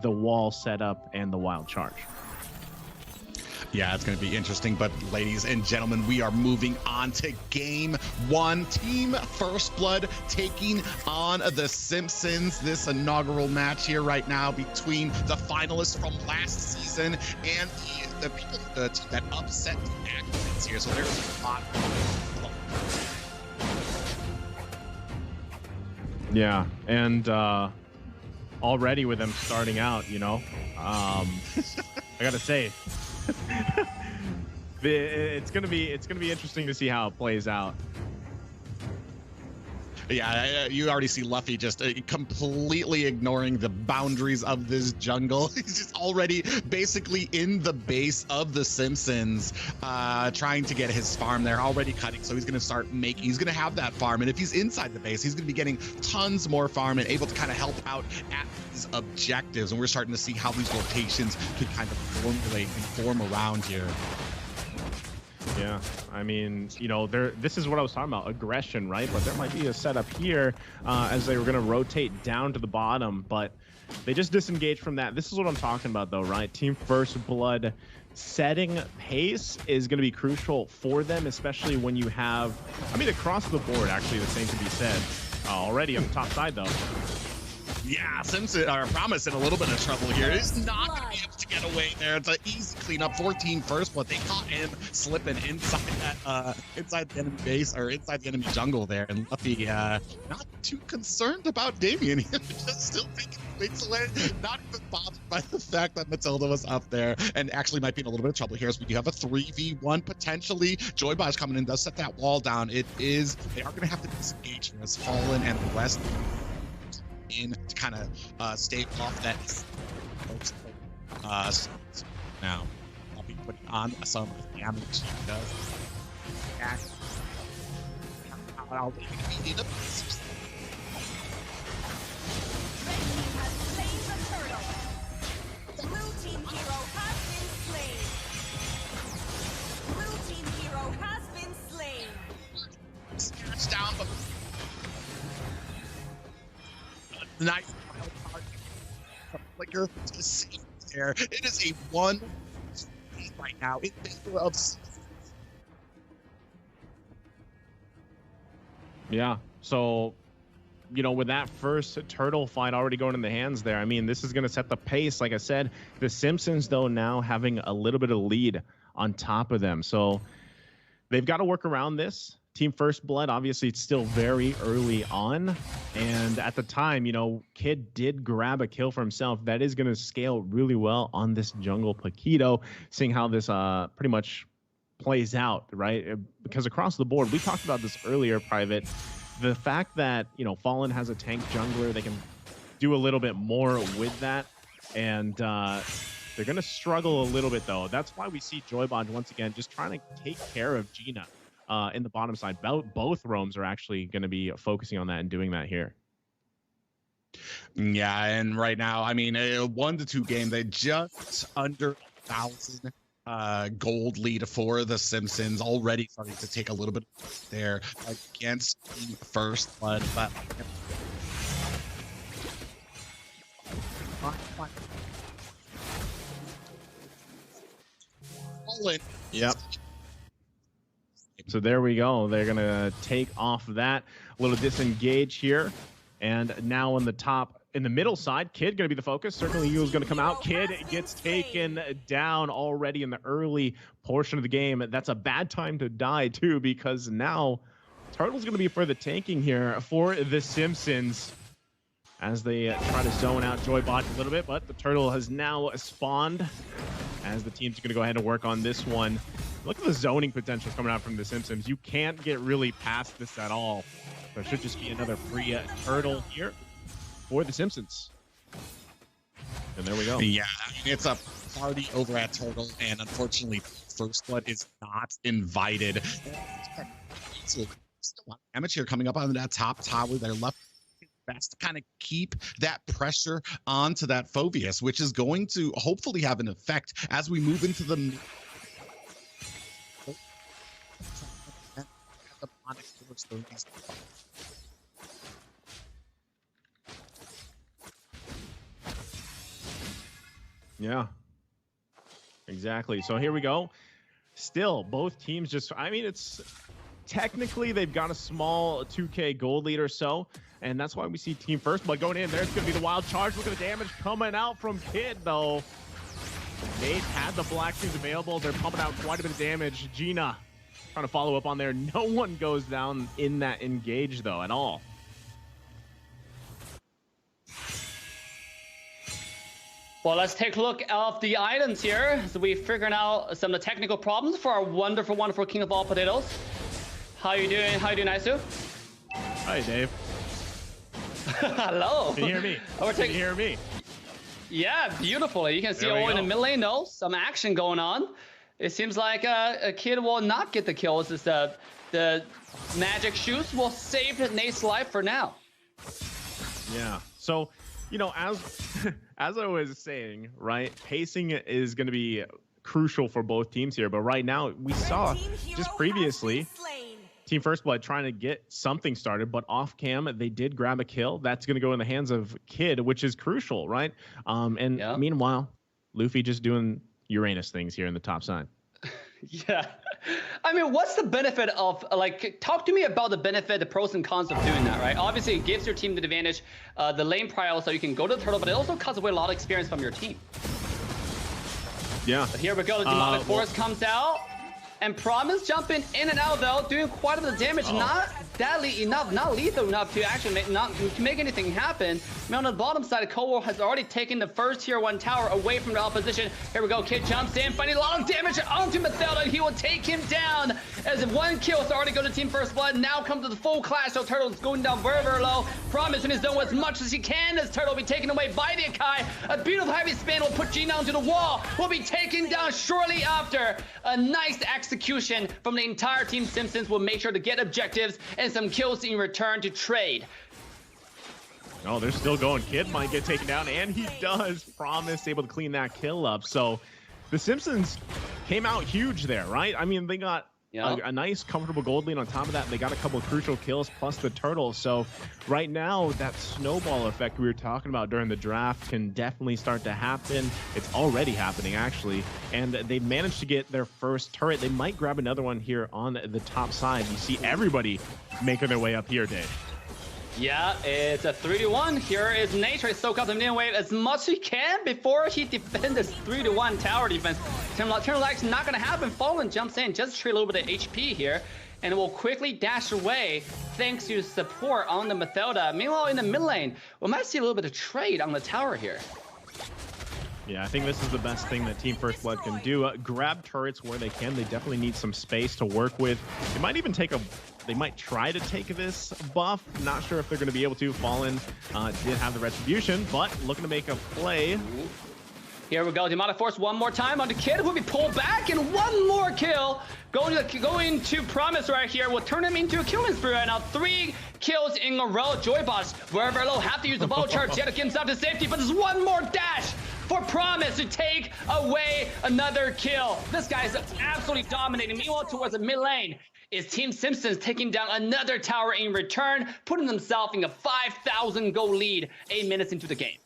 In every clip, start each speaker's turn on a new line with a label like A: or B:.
A: the wall setup and the wild charge.
B: Yeah, it's going to be interesting. But ladies and gentlemen, we are moving on to game one. Team First Blood taking on the Simpsons. This inaugural match here right now between the finalists from last season and the people that upset the NACT here. So there's a lot.
A: Yeah, and already with them starting out, you know, I gotta say, it's gonna be interesting to see how it plays out.
B: Yeah, you already see Luffy just completely ignoring the boundaries of this jungle. He's just already basically in the base of the Simpsons, trying to get his farm there, already cutting. So he's going to start making, he's going to have that farm. And if he's inside the base, he's going to be getting tons more farm and able to kind of help out at these objectives. And we're starting to see how these rotations can kind of formulate and form around here.
A: Yeah, I mean, you know, this is what I was talking about, aggression, right? But there might be a setup here as they were going to rotate down to the bottom, but they just disengaged from that. This is what I'm talking about, though, right? Team First Blood setting pace is going to be crucial for them, especially when you have, I mean, across the board, actually, the same can be said already on the top side, though.
B: Yeah, Simpson or Promise in a little bit of trouble here. He's not going to be able to get away there. It's an easy cleanup for Team First Blood. They caught him slipping inside that inside the enemy base or inside the enemy jungle there, and Luffy not too concerned about Damien. He just still taking things away, not even bothered by the fact that Matilda was up there, and actually might be in a little bit of trouble here. So we do have a 3v1 potentially. Joybot's coming in, does set that wall down. It is, they are going to have to disengage here as Fallen and the West in to kind of stave off that. Now I'll be putting on some damage because I'll be in a down, but nice flicker to see there. It is a 1 right now in favor of.
A: Yeah, so you know, with that first turtle fight already going in the hands there, I mean, this is going to set the pace. Like I said, the Simpsons, though, now having a little bit of lead on top of them, so they've got to work around this. Team First Blood, obviously, it's still very early on. And at the time, you know, Kid did grab a kill for himself. That is going to scale really well on this jungle Paquito, seeing how this pretty much plays out, right? Because across the board, we talked about this earlier, Private. The fact that, you know, Fallen has a tank jungler, they can do a little bit more with that. And they're going to struggle a little bit, though. That's why we see Joybot once again just trying to take care of Gina. In the bottom side. Both roams are actually going to be focusing on that and doing that here.
B: Yeah, and right now, I mean, a 1-2 game, they just under 1,000 gold lead for the Simpsons, already starting to take a little bit there against Team First Blood. But
A: yep. So there we go. They're going to take off that little disengage here. And now on the top, in the middle side, Kid going to be the focus. Certainly Yule's going to come out. Kid gets taken down already in the early portion of the game. That's a bad time to die, too, because now Turtle's going to be for the tanking here for the Simpsons as they try to zone out Joybot a little bit. But the Turtle has now spawned as the team's going to go ahead and work on this one. Look at the zoning potential coming out from the Simpsons. You can't get really past this at all. So it should just be another free turtle here for the Simpsons. And there we go.
B: Yeah, I mean, it's a party over at Turtle, and unfortunately, First Blood is not invited. So, Amateur coming up on that top tower. They're left best to kind of keep that pressure onto that Phobius, which is going to hopefully have an effect as we move into the
A: Yeah, exactly. So here we go. Still, both teams just, I mean, it's technically they've got a small 2K gold lead or so, and that's why we see Team First Blood going in. There's going to be the wild charge. Look at the damage coming out from Kid, though. They've had the Black Teams available. They're pumping out quite a bit of damage. Gina trying to follow up on there. No one goes down in that engage, though, at all.
C: Well, let's take a look at the items here. So we're figuring out some of the technical problems for our wonderful, wonderful King of all potatoes. How you doing? How you doing, Isu?
A: Hi, Dave.
C: Hello.
A: Can you hear me? Can you hear me?
C: Yeah, beautifully. You can see all in the mid lane, though. Some action going on. It seems like a Kid will not get the kills. It's the magic shoes will save Nate's life for now.
A: Yeah. So, you know, as I was saying, right, pacing is going to be crucial for both teams here. But right now, we saw just previously Team First Blood trying to get something started, but off cam, they did grab a kill. That's going to go in the hands of Kid, which is crucial, right? Meanwhile, Luffy just doing Uranus things here in the top side.
C: Yeah. I mean, what's the benefit of, like, talk to me about the benefit, the pros and cons of doing that, right? Obviously, it gives your team the advantage, the lane prio, so you can go to the turtle, but it also cuts away a lot of experience from your team.
A: Yeah.
C: But here we go. The demonic force comes out. And Promise jumping in and out, though, doing quite a bit of damage. Not deadly enough, not lethal enough to actually make anything happen. I mean, on the bottom side, Cole has already taken the first tier 1 tower away from the opposition. Here we go. Kid jumps in, finding a lot of damage onto Mathelda, and he will take him down. As 1 kill has already gone to Team First Blood. Now comes to the full clash. So Turtle's going down very, very low. Promise in his zone as much as he can. As Turtle will be taken away by the Akai. A beautiful heavy spin will put Gina onto the wall. Will be taken down shortly after. A nice execution from the entire Team Simpsons will make sure to get objectives and some kills in return to trade.
A: Oh, they're still going. Kid might get taken down, and he does. Promise able to clean that kill up. So the Simpsons came out huge there, right? I mean, they got a nice, comfortable gold lead on top of that. They got a couple of crucial kills plus the turtle. So right now, that snowball effect we were talking about during the draft can definitely start to happen. It's already happening, actually. And they managed to get their first turret. They might grab another one here on the top side. You see everybody making their way up here, Dave.
C: Yeah, it's a 3-1. Here is Nature. Soak up the minion wave as much as he can before he defends this 3-1 tower defense. Turn Light's not going to happen. Fallen jumps in, just trade a little bit of HP here, and will quickly dash away thanks to support on the Mathelda. Meanwhile, in the mid lane, we might see a little bit of trade on the tower here.
A: Yeah, I think this is the best thing that Team First Blood can do. Grab turrets where they can. They definitely need some space to work with. They might even they might try to take this buff. Not sure if they're going to be able to. Fallen did have the retribution, but looking to make a play.
C: Here we go. Demonic Force one more time on the Kid. Will be pulled back, and one more kill. Going to Promise right here. Will turn him into a killing spree right now. 3 kills in a row. Joybots, wherever low, have to use the ball charge. Yet to get himself to safety, but there's one more dash for Promise to take away another kill. This guy is absolutely dominating. Meanwhile, towards the mid lane is Team Simpsons taking down another tower in return, putting themselves in a 5,000 goal lead 8 minutes into the game.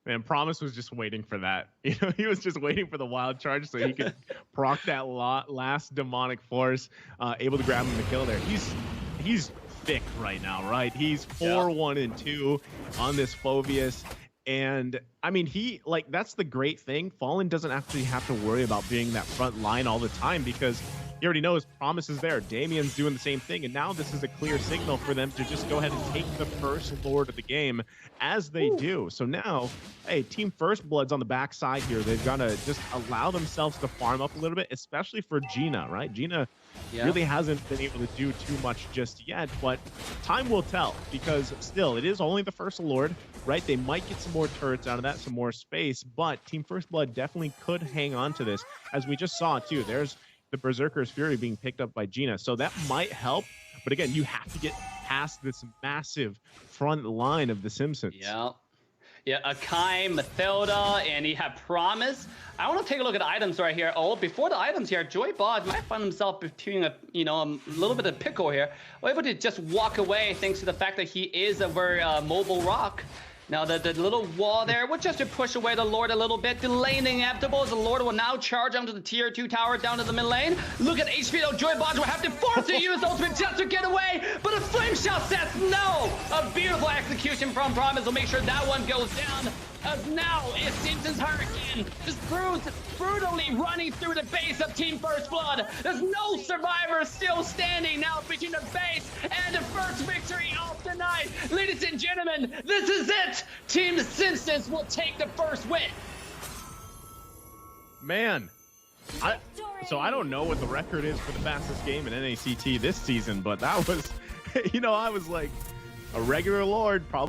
A: Man, Promise was just waiting for that. You know, he was just waiting for the wild charge so he could proc that last demonic force, able to grab him the kill there. He's thick right now, right? He's 4-1-2 on this Phobius. And I mean, that's the great thing. Fallen doesn't actually have to worry about being that front line all the time because he already knows Promise is there. Damien's doing the same thing. And now this is a clear signal for them to just go ahead and take the first Lord of the game as they do. So now, hey, Team First Blood's on the backside here. They've got to just allow themselves to farm up a little bit, especially for Gina, right? Gina really hasn't been able to do too much just yet, but time will tell because still, it is only the first Lord, right? They might get some more turrets out of that, some more space, but Team First Blood definitely could hang on to this. As we just saw too, there's the Berserker's Fury being picked up by Gina. So that might help. But again, you have to get past this massive front line of the Simpsons.
C: Yeah. Yeah, Akai, Mathelda, and you have Promise. I want to take a look at items right here. Oh, before the items here, Joybot might find himself between a little bit of pickle here. We're able to just walk away thanks to the fact that he is a very mobile rock. Now the little wall there, was just to push away the Lord a little bit, delaying the inevitable as the Lord will now charge onto the tier 2 tower down to the mid lane. Look at HP though, Joy Bodge will have to force to use ultimate just to get away, but a flame shot says no! A beautiful execution from Promise will make sure that one goes down. As now is Simpsons Hurricane just brutally running through the base of Team First Blood. There's no survivors still standing now between the base and the first victory of the night. Ladies and gentlemen, this is it. Team Simpsons will take the first win.
A: Man, so I don't know what the record is for the fastest game in NACT this season, but that was, you know, I was like a regular Lord probably.